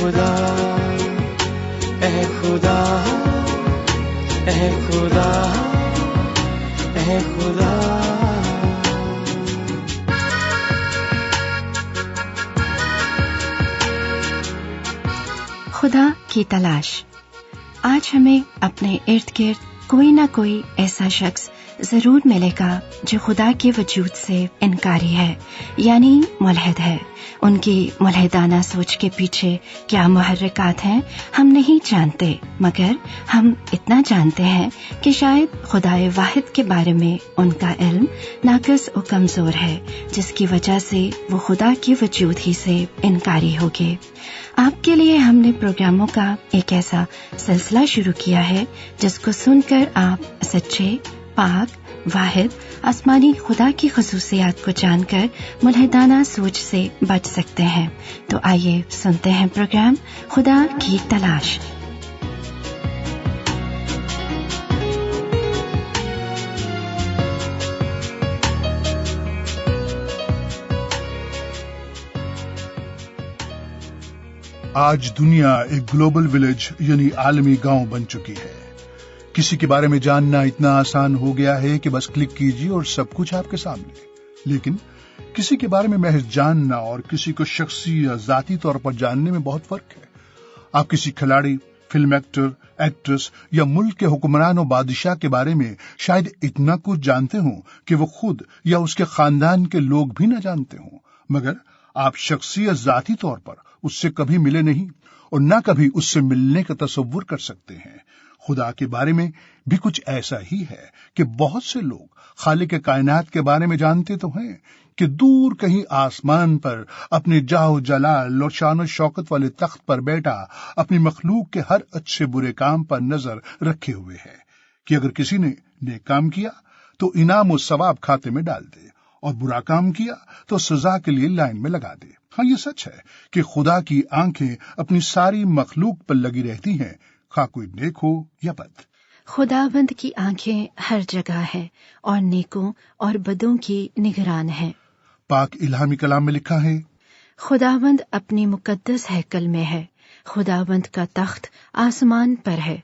خدا اے خدا اے خدا اے خدا. خدا کی تلاش. آج ہمیں اپنے ارد گرد کوئی نہ کوئی ایسا شخص ضرور ملے گا جو خدا کے وجود سے انکاری ہے، یعنی ملحد ہے. ان کی ملحدانہ سوچ کے پیچھے کیا محرکات ہیں ہم نہیں جانتے، مگر ہم اتنا جانتے ہیں کہ شاید خدائے واحد کے بارے میں ان کا علم ناقص و کمزور ہے، جس کی وجہ سے وہ خدا کے وجود ہی سے انکاری ہو گئے. آپ کے لیے ہم نے پروگراموں کا ایک ایسا سلسلہ شروع کیا ہے جس کو سن کر آپ سچے، پاک، واحد آسمانی خدا کی خصوصیات کو جان کر ملحدانہ سوچ سے بچ سکتے ہیں. تو آئیے سنتے ہیں پروگرام خدا کی تلاش. آج دنیا ایک گلوبل ولیج یعنی عالمی گاؤں بن چکی ہے. کسی کے بارے میں جاننا اتنا آسان ہو گیا ہے کہ بس کلک کیجیے اور سب کچھ آپ کے سامنے. لیکن کسی کے بارے میں محض جاننا اور کسی کو شخصی یا ذاتی طور پر جاننے میں بہت فرق ہے. آپ کسی کھلاڑی، فلم ایکٹر، ایکٹریس یا ملک کے حکمران و بادشاہ کے بارے میں شاید اتنا کچھ جانتے ہوں کہ وہ خود یا اس کے خاندان کے لوگ بھی نہ جانتے ہوں، مگر آپ شخصی یا ذاتی طور پر اس سے کبھی ملے نہیں اور نہ کبھی اس سے ملنے کا تصور کر سکتے ہیں. خدا کے بارے میں بھی کچھ ایسا ہی ہے کہ بہت سے لوگ خالق کائنات کے بارے میں جانتے تو ہیں کہ دور کہیں آسمان پر اپنے جاہ جلال اور شان و شوکت والے تخت پر بیٹھا اپنی مخلوق کے ہر اچھے برے کام پر نظر رکھے ہوئے ہے کہ اگر کسی نے نیک کام کیا تو انعام و ثواب کھاتے میں ڈال دے اور برا کام کیا تو سزا کے لیے لائن میں لگا دے. ہاں، یہ سچ ہے کہ خدا کی آنکھیں اپنی ساری مخلوق پر لگی رہتی ہیں، خواہ کوئی نیک ہو یا بد. خداوند کی آنکھیں ہر جگہ ہیں اور نیکوں اور بدوں کی نگران ہیں. پاک الہامی کلام میں لکھا ہے، خداوند اپنی مقدس ہیکل میں ہے. خداوند کا تخت آسمان پر ہے.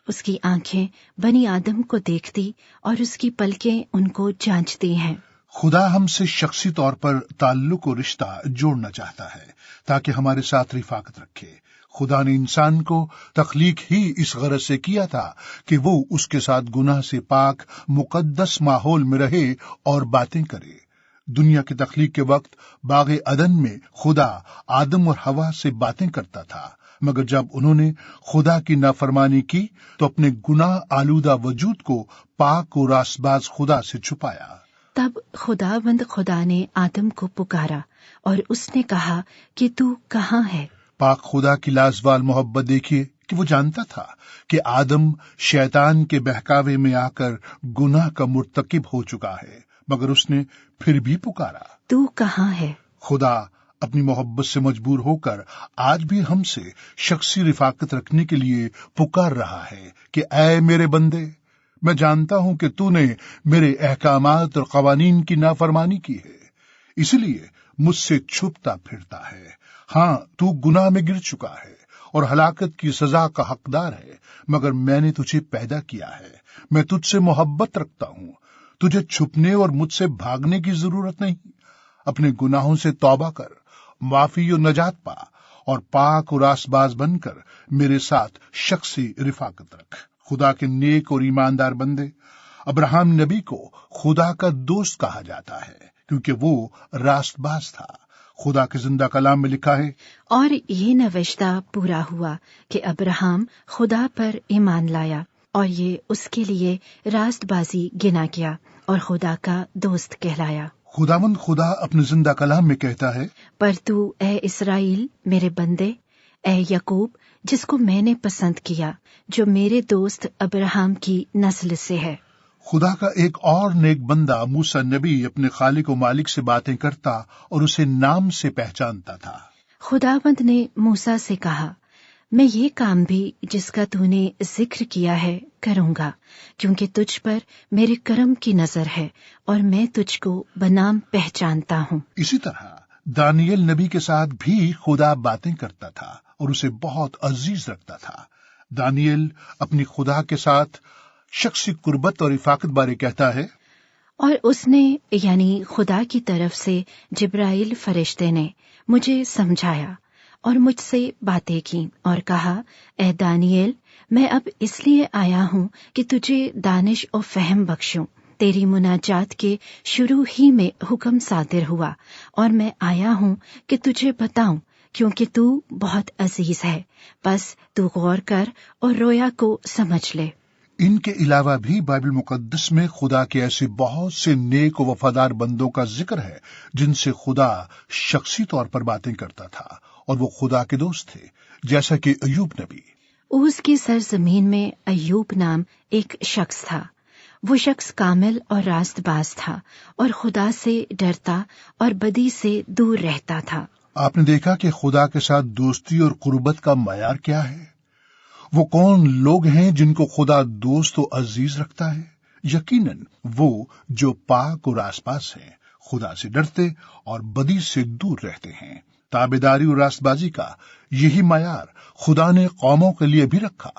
اس کی آنکھیں بنی آدم کو دیکھتی اور اس کی پلکیں ان کو جانچتی ہیں. خدا ہم سے شخصی طور پر تعلق و رشتہ جوڑنا چاہتا ہے تاکہ ہمارے ساتھ رفاقت رکھے. خدا نے انسان کو تخلیق ہی اس غرض سے کیا تھا کہ وہ اس کے ساتھ گناہ سے پاک مقدس ماحول میں رہے اور باتیں کرے. دنیا کی تخلیق کے وقت باغ عدن میں خدا آدم اور حوا سے باتیں کرتا تھا، مگر جب انہوں نے خدا کی نافرمانی کی تو اپنے گناہ آلودہ وجود کو پاک و راست باز خدا سے چھپایا. تب خدا نے آدم کو پکارا اور اس نے کہا کہ تو کہاں ہے؟ پاک خدا کی لازوال محبت دیکھیے کہ وہ جانتا تھا کہ آدم شیطان کے بہکاوے میں آ کر گناہ کا مرتکب ہو چکا ہے، مگر اس نے پھر بھی پکارا، تو کہاں ہے؟ خدا اپنی محبت سے مجبور ہو کر آج بھی ہم سے شخصی رفاقت رکھنے کے لیے پکار رہا ہے کہ اے میرے بندے، میں جانتا ہوں کہ تو نے میرے احکامات اور قوانین کی نافرمانی کی ہے، اسی لیے مجھ سے چھپتا پھرتا ہے. ہاں، تو گناہ میں گر چکا ہے اور ہلاکت کی سزا کا حقدار ہے، مگر میں نے تجھے پیدا کیا ہے. میں تجھ سے محبت رکھتا ہوں. تجھے چھپنے اور مجھ سے بھاگنے کی ضرورت نہیں. اپنے گناہوں سے توبہ کر، معافی و نجات پا اور پاک و راست باز بن کر میرے ساتھ شخصی رفاقت رکھ. خدا کے نیک اور ایماندار بندے ابراہیم نبی کو خدا کا دوست کہا جاتا ہے کیونکہ وہ راست باز تھا. خدا کے زندہ کلام میں لکھا ہے، اور یہ نوشتہ پورا ہوا کہ ابراہیم خدا پر ایمان لایا اور یہ اس کے لیے راست بازی گنا گیا اور خدا کا دوست کہلایا. خداوند خدا اپنے زندہ کلام میں کہتا ہے، پر تو اے اسرائیل میرے بندے، اے یعقوب جس کو میں نے پسند کیا، جو میرے دوست ابراہیم کی نسل سے ہے. خدا کا ایک اور نیک بندہ موسیٰ نبی اپنے خالق و مالک سے باتیں کرتا اور اسے نام سے پہچانتا تھا. خداوند نے موسیٰ سے کہا، میں یہ کام بھی جس کا تو نے ذکر کیا ہے کروں گا، کیونکہ تجھ پر میرے کرم کی نظر ہے اور میں تجھ کو بنام پہچانتا ہوں. اسی طرح دانیل نبی کے ساتھ بھی خدا باتیں کرتا تھا اور اسے بہت عزیز رکھتا تھا۔ دانیل اپنی خدا کے ساتھ شخصی قربت اور رفاقت بارے کہتا ہے، اور اس نے یعنی خدا کی طرف سے جبرائیل فرشتے نے مجھے سمجھایا اور مجھ سے باتیں کی اور کہا، اے دانیل، میں اب اس لیے آیا ہوں کہ تجھے دانش اور فہم بخشوں۔ تیری مناجات کے شروع ہی میں حکم صادر ہوا اور میں آیا ہوں کہ تجھے بتاؤں، کیونکہ تو بہت عزیز ہے، بس تو غور کر اور رویا کو سمجھ لے۔ ان کے علاوہ بھی بائبل مقدس میں خدا کے ایسے بہت سے نیک و وفادار بندوں کا ذکر ہے جن سے خدا شخصی طور پر باتیں کرتا تھا اور وہ خدا کے دوست تھے، جیسا کہ ایوب نبی۔ اوز کی سرزمین میں ایوب نام ایک شخص تھا۔ وہ شخص کامل اور راست باز تھا اور خدا سے ڈرتا اور بدی سے دور رہتا تھا۔ آپ نے دیکھا کہ خدا کے ساتھ دوستی اور قربت کا معیار کیا ہے؟ وہ کون لوگ ہیں جن کو خدا دوست و عزیز رکھتا ہے؟ یقیناً وہ جو پاک اور راست باز ہیں، خدا سے ڈرتے اور بدی سے دور رہتے ہیں۔ تابعداری اور راست بازی کا یہی معیار خدا نے قوموں کے لیے بھی رکھا۔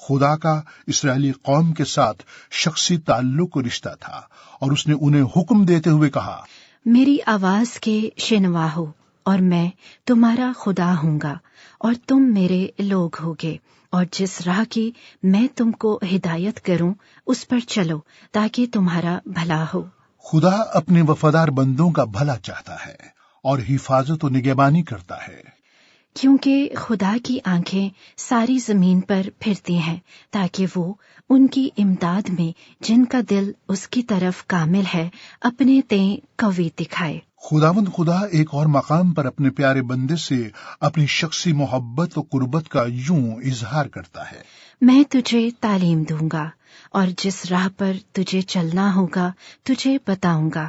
خدا کا اسرائیلی قوم کے ساتھ شخصی تعلق و رشتہ تھا اور اس نے انہیں حکم دیتے ہوئے کہا، میری آواز کے شنوا ہو اور میں تمہارا خدا ہوں گا اور تم میرے لوگ ہوگے، اور جس راہ کی میں تم کو ہدایت کروں اس پر چلو تاکہ تمہارا بھلا ہو۔ خدا اپنے وفادار بندوں کا بھلا چاہتا ہے اور حفاظت و نگہبانی کرتا ہے، کیونکہ خدا کی آنکھیں ساری زمین پر پھرتی ہیں تاکہ وہ ان کی امداد میں جن کا دل اس کی طرف کامل ہے اپنے تئیں قوی دکھائے۔ خداوند خدا ایک اور مقام پر اپنے پیارے بندے سے اپنی شخصی محبت و قربت کا یوں اظہار کرتا ہے، میں تجھے تعلیم دوں گا اور جس راہ پر تجھے چلنا ہوگا تجھے بتاؤں گا،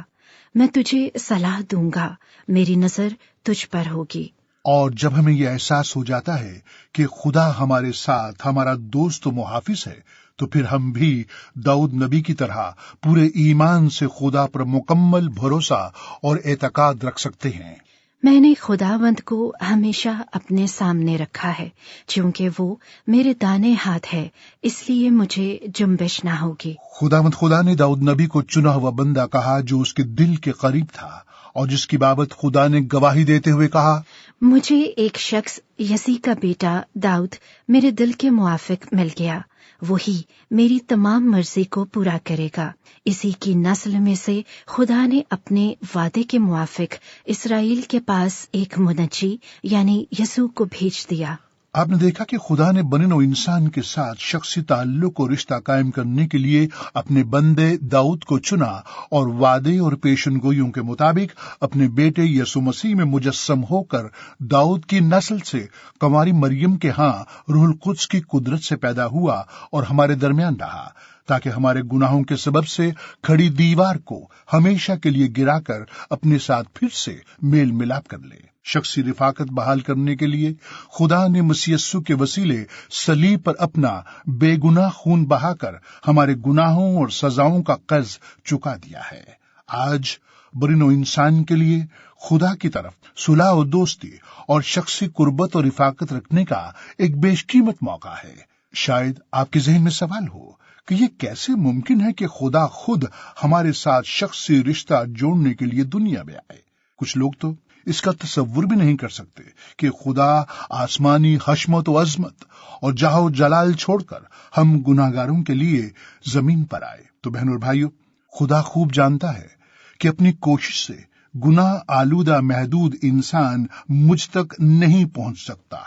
میں تجھے صلاح دوں گا، میری نظر تجھ پر ہوگی۔ اور جب ہمیں یہ احساس ہو جاتا ہے کہ خدا ہمارے ساتھ ہمارا دوست و محافظ ہے، تو پھر ہم بھی داؤد نبی کی طرح پورے ایمان سے خدا پر مکمل بھروسہ اور اعتقاد رکھ سکتے ہیں۔ میں نے خداوند کو ہمیشہ اپنے سامنے رکھا ہے، چونکہ وہ میرے دانے ہاتھ ہے، اس لیے مجھے جنبش نہ ہوگی۔ خداوند خدا نے داؤد نبی کو چنا ہوا بندہ کہا جو اس کے دل کے قریب تھا اور جس کی بابت خدا نے گواہی دیتے ہوئے کہا، مجھے ایک شخص یسی کا بیٹا داؤد میرے دل کے موافق مل گیا، وہی میری تمام مرضی کو پورا کرے گا۔ اسی کی نسل میں سے خدا نے اپنے وعدے کے موافق اسرائیل کے پاس ایک منجی یعنی یسوع کو بھیج دیا۔ آپ نے دیکھا کہ خدا نے بنی نوع انسان کے ساتھ شخصی تعلق اور رشتہ قائم کرنے کے لیے اپنے بندے داؤد کو چنا اور وعدے اور پیشن گوئیوں کے مطابق اپنے بیٹے یسوع مسیح میں مجسم ہو کر داؤد کی نسل سے کنواری مریم کے ہاں روح القدس کی قدرت سے پیدا ہوا اور ہمارے درمیان رہا، تاکہ ہمارے گناہوں کے سبب سے کھڑی دیوار کو ہمیشہ کے لیے گرا کر اپنے ساتھ پھر سے میل ملاپ کر لے۔ شخصی رفاقت بحال کرنے کے لیے خدا نے مسیح یسوع کے وسیلے صلیب پر اپنا بے گناہ خون بہا کر ہمارے گناہوں اور سزاؤں کا قرض چکا دیا ہے۔ آج بنی نوع انسان کے لیے خدا کی طرف صلح و دوستی اور شخصی قربت اور رفاقت رکھنے کا ایک بیش قیمت موقع ہے۔ شاید آپ کے ذہن میں سوال ہو کہ یہ کیسے ممکن ہے کہ خدا خود ہمارے ساتھ شخصی رشتہ جوڑنے کے لیے دنیا میں آئے۔ کچھ لوگ تو اس کا تصور بھی نہیں کر سکتے کہ خدا آسمانی حشمت و عظمت اور جاہ و جلال چھوڑ کر ہم گناہگاروں کے لیے زمین پر آئے۔ تو بہنوں اور بھائیوں، خدا خوب جانتا ہے کہ اپنی کوشش سے گناہ آلودہ محدود انسان مجھ تک نہیں پہنچ سکتا،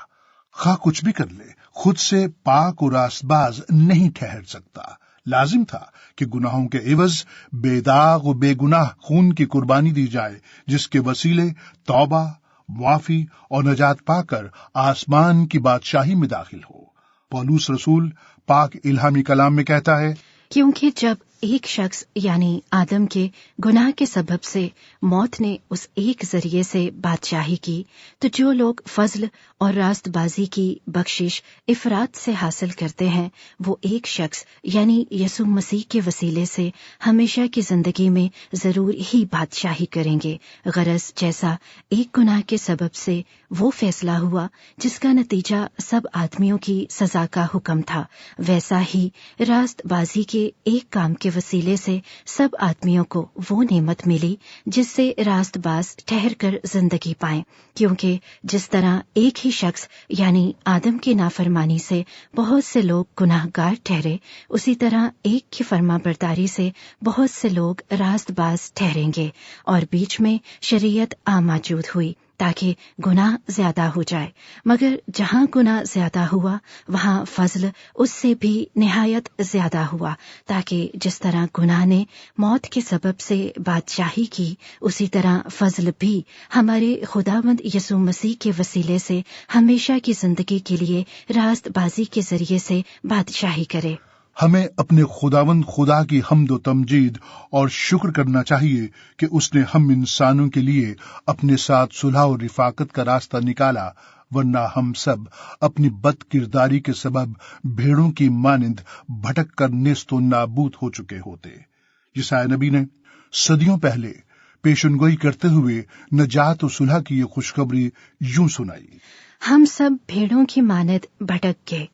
خواہ کچھ بھی کر لے خود سے پاک و راست باز نہیں ٹھہر سکتا۔ لازم تھا کہ گناہوں کے عوض بے داغ و بے گناہ خون کی قربانی دی جائے، جس کے وسیلے توبہ، معافی اور نجات پا کر آسمان کی بادشاہی میں داخل ہو۔ پولس رسول پاک الہامی کلام میں کہتا ہے، کیونکہ جب ایک شخص یعنی آدم کے گناہ کے سبب سے موت نے اس ایک ذریعے سے بادشاہی کی، تو جو لوگ فضل اور راست بازی کی بخشش افراد سے حاصل کرتے ہیں وہ ایک شخص یعنی یسوع مسیح کے وسیلے سے ہمیشہ کی زندگی میں ضرور ہی بادشاہی کریں گے۔ غرض جیسا ایک گناہ کے سبب سے وہ فیصلہ ہوا جس کا نتیجہ سب آدمیوں کی سزا کا حکم تھا، ویسا ہی راست بازی کے ایک کام کے وسیلے سے سب آدمیوں کو وہ نعمت ملی جس سے راست باز ٹھہر کر زندگی پائیں، کیونکہ جس طرح ایک ہی شخص یعنی آدم کی نافرمانی سے بہت سے لوگ گناہ گار ٹھہرے، اسی طرح ایک کی فرما برداری سے بہت سے لوگ راست باز ٹھہریں گے، اور بیچ میں شریعت موجود ہوئی تاکہ گناہ زیادہ ہو جائے، مگر جہاں گناہ زیادہ ہوا وہاں فضل اس سے بھی نہایت زیادہ ہوا، تاکہ جس طرح گناہ نے موت کے سبب سے بادشاہی کی، اسی طرح فضل بھی ہمارے خداوند یسوع مسیح کے وسیلے سے ہمیشہ کی زندگی کے لیے راست بازی کے ذریعے سے بادشاہی کرے۔ ہمیں اپنے خداوند خدا کی حمد و تمجید اور شکر کرنا چاہیے کہ اس نے ہم انسانوں کے لیے اپنے ساتھ صلح و رفاقت کا راستہ نکالا، ورنہ ہم سب اپنی بد کرداری کے سبب بھیڑوں کی مانند بھٹک کر نیست و نابود ہو چکے ہوتے۔ یسایا نبی نے صدیوں پہلے پیشن گوئی کرتے ہوئے نجات و صلح کی یہ خوشخبری یوں سنائی: ہم سب بھیڑوں کی مانند بھٹک گئے،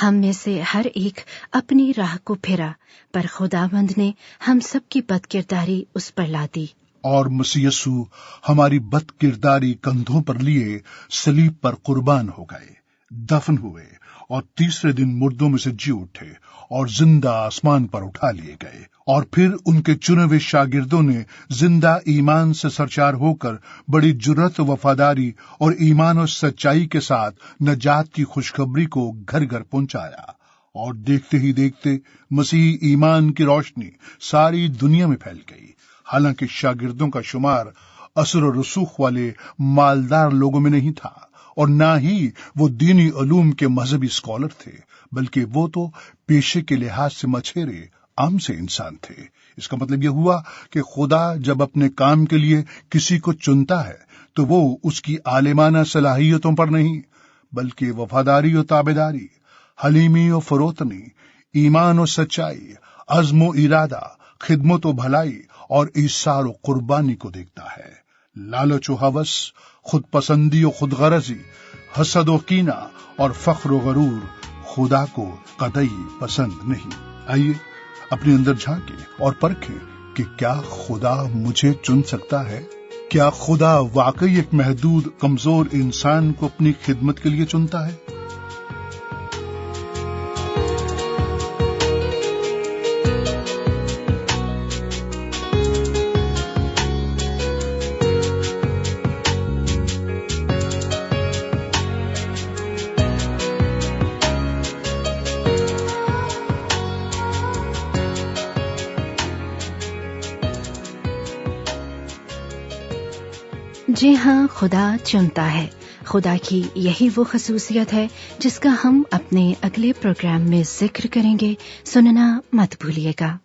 ہم میں سے ہر ایک اپنی راہ کو پھرا، پر خداوند نے ہم سب کی بد کرداری اس پر لا دی۔ اور مسیح یسوع ہماری بد کرداری کندھوں پر لیے صلیب پر قربان ہو گئے، دفن ہوئے اور تیسرے دن مردوں میں سے جی اٹھے اور زندہ آسمان پر اٹھا لیے گئے، اور پھر ان کے چنے ہوئے شاگردوں نے زندہ ایمان سے سرشار ہو کر بڑی جرأت و وفاداری اور ایمان اور سچائی کے ساتھ نجات کی خوشخبری کو گھر گھر پہنچایا، اور دیکھتے ہی دیکھتے مسیحی ایمان کی روشنی ساری دنیا میں پھیل گئی۔ حالانکہ شاگردوں کا شمار اثر و رسوخ والے مالدار لوگوں میں نہیں تھا، اور نہ ہی وہ دینی علوم کے مذہبی اسکالر تھے، بلکہ وہ تو پیشے کے لحاظ سے مچھیرے عام سے انسان تھے۔ اس کا مطلب یہ ہوا کہ خدا جب اپنے کام کے لیے کسی کو چنتا ہے تو وہ اس کی عالمانہ صلاحیتوں پر نہیں، بلکہ وفاداری و تابعداری، حلیمی و فروتنی، ایمان و سچائی، عزم و ارادہ، خدمت و بھلائی اور ایثار و قربانی کو دیکھتا ہے۔ لالچ و ہوس، خود پسندی و خود غرضی، حسد و کینہ اور فخر و غرور خدا کو قطعی پسند نہیں۔ آئیے اپنے اندر جھانکیں اور پرکھیں کہ کیا خدا مجھے چن سکتا ہے؟ کیا خدا واقعی ایک محدود کمزور انسان کو اپنی خدمت کے لیے چنتا ہے؟ جی ہاں، خدا چنتا ہے۔ خدا کی یہی وہ خصوصیت ہے جس کا ہم اپنے اگلے پروگرام میں ذکر کریں گے، سننا مت بھولیے گا۔